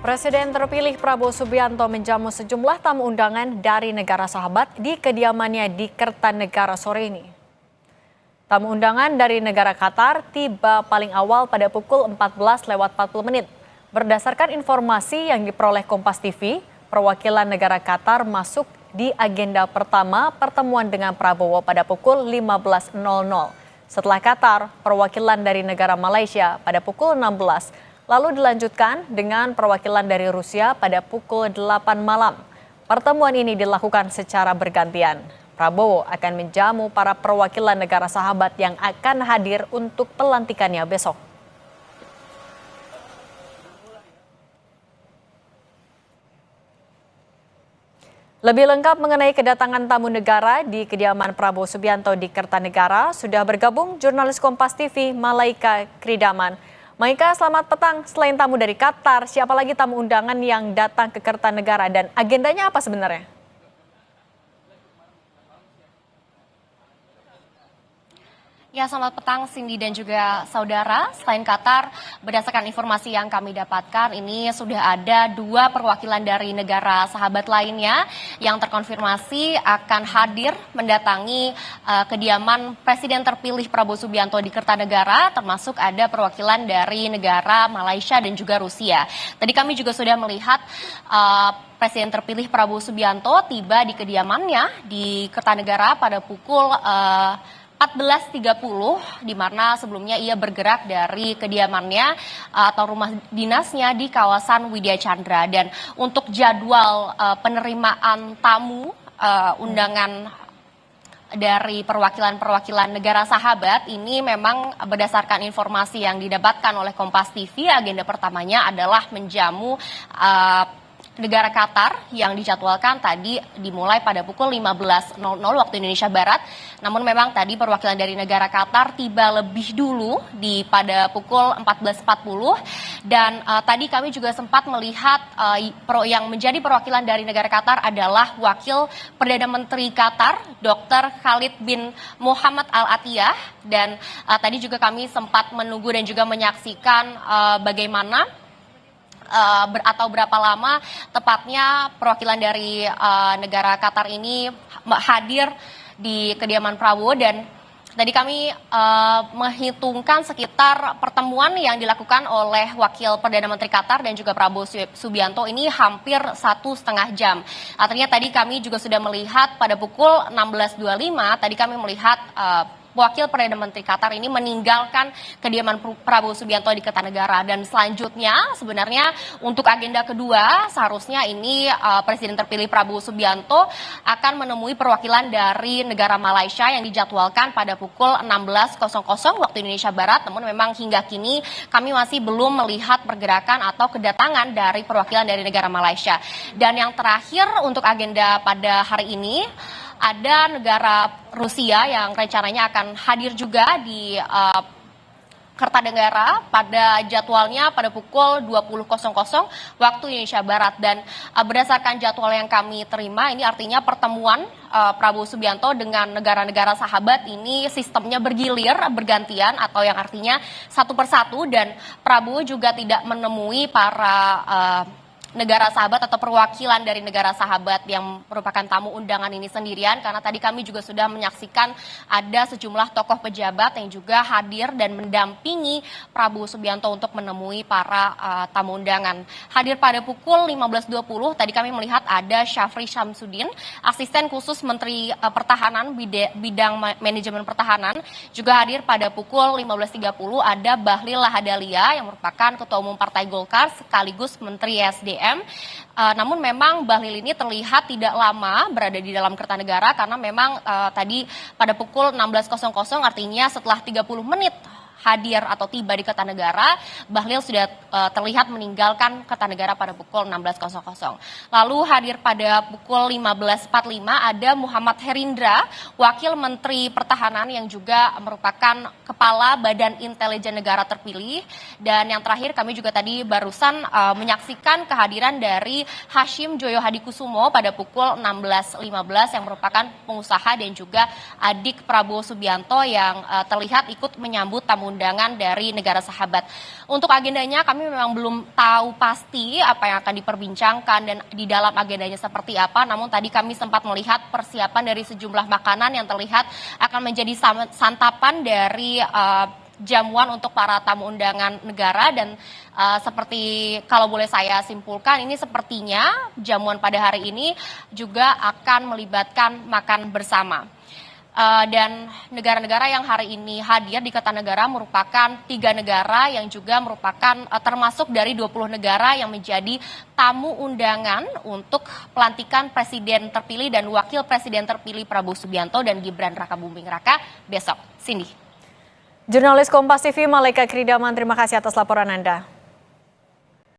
Presiden terpilih Prabowo Subianto menjamu sejumlah tamu undangan dari negara sahabat di kediamannya di Kertanegara sore ini. Tamu undangan dari negara Qatar tiba paling awal pada pukul 14.40. Berdasarkan informasi yang diperoleh Kompas TV, perwakilan negara Qatar masuk di agenda pertama pertemuan dengan Prabowo pada pukul 15.00. Setelah Qatar, perwakilan dari negara Malaysia pada pukul 16. Lalu dilanjutkan dengan perwakilan dari Rusia pada pukul 8 malam. Pertemuan ini dilakukan secara bergantian. Prabowo akan menjamu para perwakilan negara sahabat yang akan hadir untuk pelantikannya besok. Lebih lengkap mengenai kedatangan tamu negara di kediaman Prabowo Subianto di Kertanegara, sudah bergabung jurnalis Kompas TV Malaika Kridaman. Maika, selamat petang. Selain tamu dari Qatar, siapa lagi tamu undangan yang datang ke Kertanegara dan agendanya apa sebenarnya? Ya, selamat petang Cindy dan juga saudara. Selain Qatar, berdasarkan informasi yang kami dapatkan, ini sudah ada 2 perwakilan dari negara sahabat lainnya yang terkonfirmasi akan hadir mendatangi kediaman Presiden terpilih Prabowo Subianto di Kertanegara, termasuk ada perwakilan dari negara Malaysia dan juga Rusia. Tadi kami juga sudah melihat Presiden terpilih Prabowo Subianto tiba di kediamannya di Kertanegara pada pukul 14.30, di mana sebelumnya ia bergerak dari kediamannya atau rumah dinasnya di kawasan Widya Chandra. Dan untuk jadwal penerimaan tamu undangan dari perwakilan-perwakilan negara sahabat ini memang berdasarkan informasi yang didapatkan oleh Kompas TV, agenda pertamanya adalah menjamu negara Qatar yang dijadwalkan tadi dimulai pada pukul 15.00 waktu Indonesia Barat. Namun memang tadi perwakilan dari negara Qatar tiba lebih dulu pada pukul 14.40 dan tadi kami juga sempat melihat yang menjadi perwakilan dari negara Qatar adalah Wakil Perdana Menteri Qatar, Dr. Khalid bin Muhammad Al Attiyah, dan tadi juga kami sempat menunggu dan juga menyaksikan bagaimana atau berapa lama tepatnya perwakilan dari negara Qatar ini hadir di kediaman Prabowo. Dan tadi kami menghitungkan sekitar pertemuan yang dilakukan oleh Wakil Perdana Menteri Qatar dan juga Prabowo Subianto ini hampir 1,5 jam. Artinya tadi kami juga sudah melihat pada pukul 16.25 tadi kami melihat Wakil Perdana Menteri Qatar ini meninggalkan kediaman Prabowo Subianto di Kertanegara. Dan selanjutnya sebenarnya untuk agenda kedua seharusnya ini Presiden terpilih Prabowo Subianto akan menemui perwakilan dari negara Malaysia yang dijadwalkan pada pukul 16.00 waktu Indonesia Barat. Namun memang hingga kini kami masih belum melihat pergerakan atau kedatangan dari perwakilan dari negara Malaysia. Dan yang terakhir untuk agenda pada hari ini, ada negara Rusia yang rencananya akan hadir juga di Kertanegara pada jadwalnya pada pukul 20.00 waktu Indonesia Barat. Dan berdasarkan jadwal yang kami terima, ini artinya pertemuan Prabowo Subianto dengan negara-negara sahabat ini sistemnya bergilir, bergantian, atau yang artinya satu persatu, dan Prabowo juga tidak menemui para negara sahabat atau perwakilan dari negara sahabat yang merupakan tamu undangan ini sendirian, karena tadi kami juga sudah menyaksikan ada sejumlah tokoh pejabat yang juga hadir dan mendampingi Prabowo Subianto untuk menemui para tamu undangan. Hadir pada pukul 15.20 tadi kami melihat ada Syafri Syamsuddin, asisten khusus Menteri Pertahanan bidang manajemen pertahanan, juga hadir pada pukul 15.30. Ada Bahlil Lahadalia yang merupakan Ketua Umum Partai Golkar sekaligus Menteri SDM. Namun memang Bahlil ini terlihat tidak lama berada di dalam Kertanegara karena memang tadi pada pukul 16.00 artinya setelah 30 menit hadir atau tiba di Kertanegara, Bahlil sudah terlihat meninggalkan Kertanegara pada pukul 16.00. Lalu hadir pada pukul 15.45 ada Muhammad Herindra, Wakil Menteri Pertahanan yang juga merupakan Kepala Badan Intelijen Negara terpilih. Dan yang terakhir kami juga tadi barusan menyaksikan kehadiran dari Hashim Joyo Hadikusumo pada pukul 16.15 yang merupakan pengusaha dan juga adik Prabowo Subianto yang terlihat ikut menyambut tamu undangan dari negara sahabat. Untuk agendanya kami memang belum tahu pasti apa yang akan diperbincangkan dan di dalam agendanya seperti apa. Namun tadi kami sempat melihat persiapan dari sejumlah makanan yang terlihat akan menjadi santapan dari jamuan untuk para tamu undangan negara dan seperti kalau boleh saya simpulkan ini sepertinya jamuan pada hari ini juga akan melibatkan makan bersama. Dan negara-negara yang hari ini hadir di Kertanegara merupakan 3 negara yang juga merupakan termasuk dari 20 negara yang menjadi tamu undangan untuk pelantikan presiden terpilih dan wakil presiden terpilih Prabowo Subianto dan Gibran Rakabuming Raka besok. Cindy. Jurnalis Kompas TV Malaika Kridaman, terima kasih atas laporan Anda.